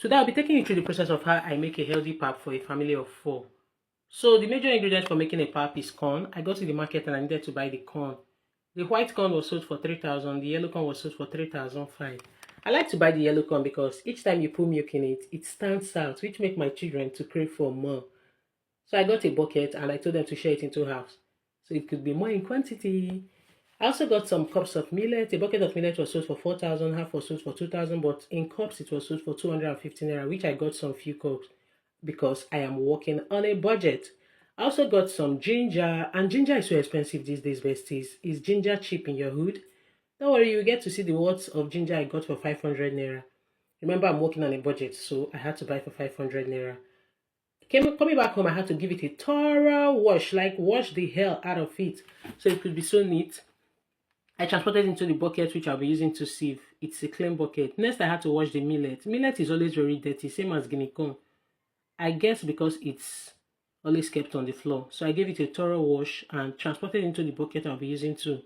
Today I'll be taking you through the process of how I make a healthy pap for a family of 4. So the major ingredient for making a pap is corn. I go to the market and I needed to buy the corn. The white corn was sold for 3,000, the yellow corn was sold for 3,005. I like to buy the yellow corn because each time you put milk in it, it stands out, which make my children to crave for more. So I got a bucket and I told them to share it into halves, so it could be more in quantity. I also got some cups of millet. A bucket of millet was sold for 4,000, half was sold for 2,000, but in cups it was sold for 215 naira, which I got some few cups because I am working on a budget. I also got some ginger, and ginger is so expensive these days, besties. Is ginger cheap in your hood? Don't worry, you get to see the worth of ginger I got for 500 naira. Remember, I'm working on a budget, so I had to buy for 500 naira. Coming back home, I had to give it a thorough wash, like wash the hell out of it, so it could be so neat. I transported into the bucket which I'll be using to sieve. It's a clean bucket. Next, I had to wash the millet. Millet is always very dirty, same as guinea corn. I guess because it's always kept on the floor. So I gave it a thorough wash and transported into the bucket I'll be using to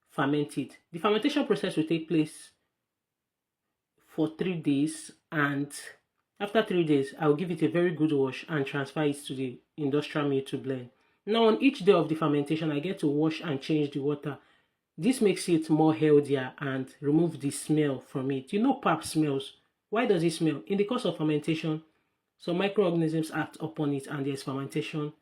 ferment it. The fermentation process will take place for 3 days, and after 3 days, I'll give it a very good wash and transfer it to the industrial mill to blend. Now, on each day of the fermentation, I get to wash and change the water. This makes it more healthier and remove the smell from it. You know pap smells. Why does it smell? In the course of fermentation, some microorganisms act upon it and there's fermentation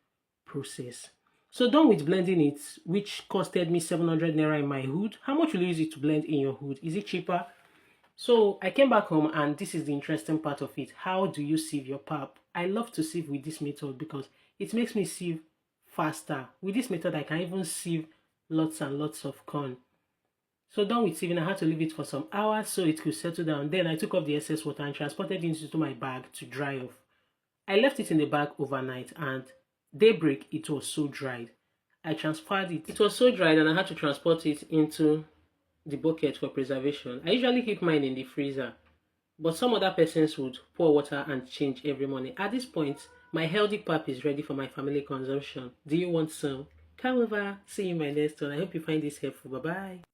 process. So done with blending it, which costed me 700 naira in my hood. How much will you use it to blend in your hood? Is it cheaper? So I came back home and this is the interesting part of it. How do you sieve your pap? I love to sieve with this method because it makes me sieve faster. With this method, I can even sieve lots and lots of corn. So done with sieving, I had to leave it for some hours so it could settle down. Then I took off the excess water and transported it into my bag to dry off. I left it in the bag overnight and daybreak it was so dried. I transferred it. It was so dried and I had to transport it into the bucket for preservation. I usually keep mine in the freezer, but some other persons would pour water and change every morning. At this point, my healthy pap is ready for my family consumption. Do you want some? Come over. See you in my next one. I hope you find this helpful. Bye-bye.